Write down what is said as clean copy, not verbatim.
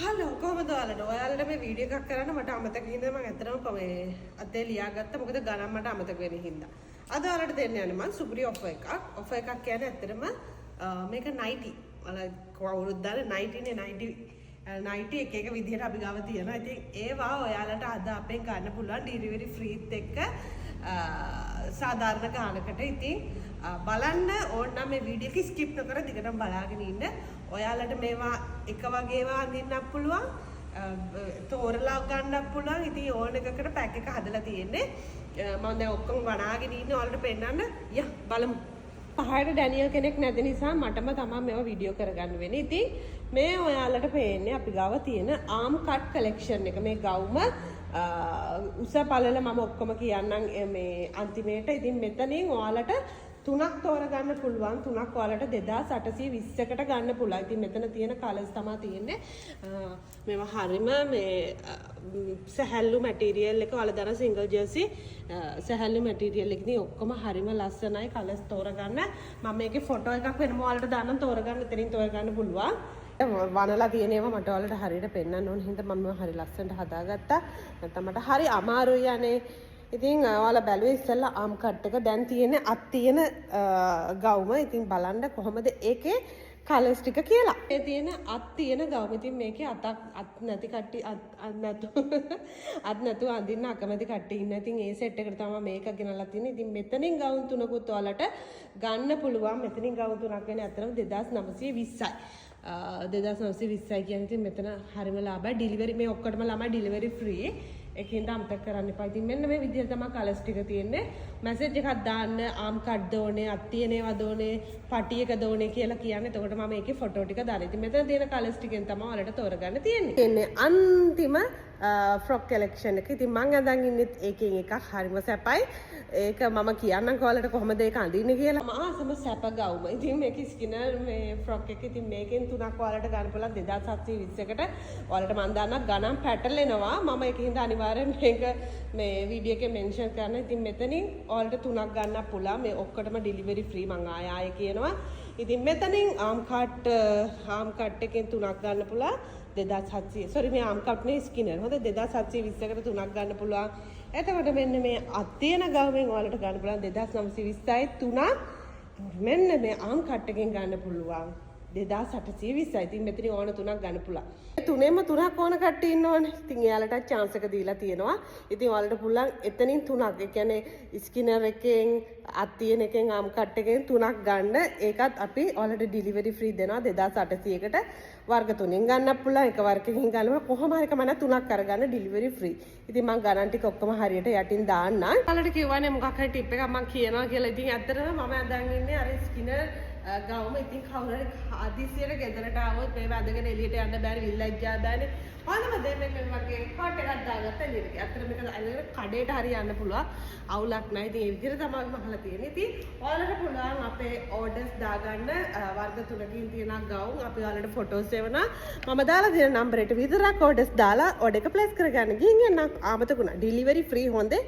Hello කොහමද ඔයාලට මේ වීඩියෝ එකක් කරන්න මට අමතක හින්දා මම ඇත්තටම මේ අතේ ලියාගත්තා මොකද ගණන් මට අමතක වෙන හින්දා. අද ඔයාලට දෙන්න යන්නේ මම සුපිරි ඔෆර් එකක්. ඔෆර් එකක් කියන්නේ ඇත්තටම මේක 90. ඔයාලා කවුරුත් දාලා 90 නේ 90 90 එක විදිහට අපි ගාව තියෙනවා. ඉතින් ඒවා ඔයාලට අද අපෙන් ගන්න පුළුවන් ඩිලිවරි ෆ්‍රීත් එක්ක සාධාරණ ගානකට. ඉතින් බලන්න ඕන නම් මේ වීඩියෝ එක ස්කිප් නොකර දිගටම බලාගෙන ඉන්න. ඔයාලට මේවා එක වගේවා අඳින්නත් පුළුවන්. තෝරලා ගන්නත් පුළුවන්. ඉතින් ඕන එකකට පැක් එක හදලා තියෙන්නේ. මම දැන් ඔක්කොම වනාගෙන ඉන්නේ ඔයාලට පෙන්නන්න. යා බලමු. පහයට ඩැනියල් කෙනෙක් නැති නිසා මටම තමයි මේවා වීඩියෝ කරගන්න වෙන්නේ. ඉතින් මේ ඔයාලට පේන්නේ අපි ගාව තියෙන ආම් කට් කලෙක්ෂන් එක. මේ ගවුම උස පළල මම ඔක්කොම කියන්නම් මේ අන්තිමේට. ඉතින් මෙතනින් ඔයාලට තුනක් තෝරගන්න පුළුවන්. තුනක් ඔයාලට 2820කට ගන්න පුළුවන්. ඉතින් මෙතන තියෙන කලර්ස් තමයි තියෙන්නේ. මේවා හරිම මේ සැහැල්ලු මැටීරියල් එක ඔයාලා දාන සිංගල් ජර්සි සැහැල්ලු මැටීරියල් එක ඉතින් ඔක්කොම හරිම ලස්සනයි. කලර්ස් තෝරගන්න මම මේකේ ෆොටෝ එකක් වෙනම ඔයාලට දාන්නම්. තෝරගන්න එතනින් තෝරගන්න පුළුවන්. වනලා තියෙන ඒවා මට ඔයාලට හරියට පෙන්වන්න ඕන හින්දා මම හරි ලස්සනට හදාගත්තා. නැත්නම් මට හරි අමාරුයි යන්නේ. ඉතින් ඔයාලා බැලුවේ ඉස්සෙල්ලා ආම් කට් එක දැන් තියෙන්නේ අත් තියෙන ගවුම. ඉතින් බලන්න කොහොමද ඒකේ කලර්ස් ටික කියලා. මේ තියෙන අත් තියෙන ගවුම. ඉතින් මේකේ අත් නැති කට්ටිය අත් නැතුව අඳින්න අකමැති කට්ටිය ඉන්න. ඉතින් ඒ සෙට් එකට තමයි මේක ගෙනල්ලා තියෙන්නේ. ඉතින් මෙතනින් ගවුම් තුනකුත් ඔයාලට ගන්න පුළුවන්. මෙතනින් ගවුම් තුනක් වෙන්නේ අතරම 2920යි. 2920යි කියන්නේ ඉතින් මෙතන හරිම ලාභයි. ඩිලිවරි මේ ඔක්කොටම ළමයි ඩිලිවරි ෆ්‍රී. ඒකින්ද අමතක කරන්න එපා. ඉතින් මෙන්න මේ විදිහට තමයි කලර්ස් ටික තියෙන්නේ. මැසේජ් එකක් දාන්න ආම් කට් දෝනේ, අත් තියෙනේවා දෝනේ, පටි එක දෝනේ කියලා කියන්නේ. එතකොට මම ඒකේ ෆොටෝ ටික දාලා. ඉතින් මෙතන තියෙන කලර්ස් ටිකෙන් තමයි ඔයාලට තෝරගන්න තියෙන්නේ. එන්නේ අන්තිම ෆ්‍රොක් කලෙක්ෂන් එක. ඉතින් මම අඳන් ඉන්නේ ඒකෙන් එකක් හරිම සැපයි. ඒක මම කියන්නම් ඔයාලට කොහොමද ඒක අඳින්නේ කියලා. මම ආසම සැප ගවුම. ඉතින් මේක ස්කිනර් මේ ෆ්‍රොක් එක. ඉතින් මේකෙන් තුනක් ඔයාලට ගන්න පුළුවන් 2720කට. ඔයාලට මම දාන්නම් ගණන් පැටලෙනවා. මම ඒකින්ද අනිවාර්යෙන් මේක මේ වීඩියෝ එකේ මෙන්ෂන් කරන්න. ඉතින් මෙතනින් ඔයාලට තුනක් ගන්න පුළුවන්. මේ ඔක්කොටම ඩිලිවරි ෆ්‍රී මං ආයෙ කියනවා. ඉතින් මෙතනින් ආම් කට් එකෙන් තුනක් ගන්න පුළුවන්. 2700 සෝරි මේ ආම් කට් නේ ස්කිනර්. හොඳ 2720කට තුනක් ගන්න පුළුවන්. එතකොට මෙන්න මේ අත් තියෙන ගවුමෙන් ඔයාලට ගන්න පුළුවන් 2920යි තුනක්. මෙන්න මේ ආම් කට් එකෙන් ගන්න පුළුවන් 2820යි. ඉතින් මෙතන ඕන තුනක් ගන්න පුළුවන්. තුනේම තුනක් ඕන කට්ටිය ඉන්නවනේ. ඉතින් එයාලට chance එක දීලා තියෙනවා. ඉතින් ඔයාලට පුළුවන් එතනින් තුනක්. ඒ කියන්නේ ස්කිනර් එකෙන් අත් තියෙන එකෙන් ආම් කට් එකෙන් තුනක් ගන්න. ඒකත් අපි ඔයාලට ඩිලිවරි ෆ්‍රී දෙනවා 2800කට. වර්ග තුනෙන් ගන්නත් පුළුවන්. එක වර්ගකින් ගන්නම කොහොම හරි කමන්න තුනක් අරගන්න ඩිලිවරි ෆ්‍රී. ඉතින් මම ගණන් ටික ඔක්කොම හරියට යටින් දාන්නම්. ඔයාලට කියවනේ මොකක් හරි ටිප් එකක් මම කියනවා කියලා. ඉතින් ඇත්තටම මම අදන් ඉන්නේ අර ස්කිනර් ගවුම. ඉතින් කවුරු හරි ආදිසියට ගෙදරට ආවොත් මේ වැදගෙන එළියට යන්න බැරි විල්ලජ්ජා දාන්නේ. ඔයාලම දෙන්න මේ වගේ කොට් එකක් දාගත්ත එළියට. ඇත්තට මේක අල්ලගෙන කඩේට හරි යන්න පුළුවන්. අවුලක් නැහැ. ඉතින් ඒ විදිහට තමයි මම අහලා තියෙන්නේ. ඉතින් ඔයාලට පුළුවන් අපේ ඕඩර්ස් දාගන්න වර්ග තුනකින් තියෙන ගවුම් අපි ඔයාලට ෆොටෝස් එවනවා. මම දාලා දෙන නම්බරයට විතරක් ඕඩර්ස් දාලා ඕඩර් එක ප්ලේස් කරගන්න. ගිහින් එන්න ආමතකුණා. ඩිලිවරි ෆ්‍රී හොඳේ.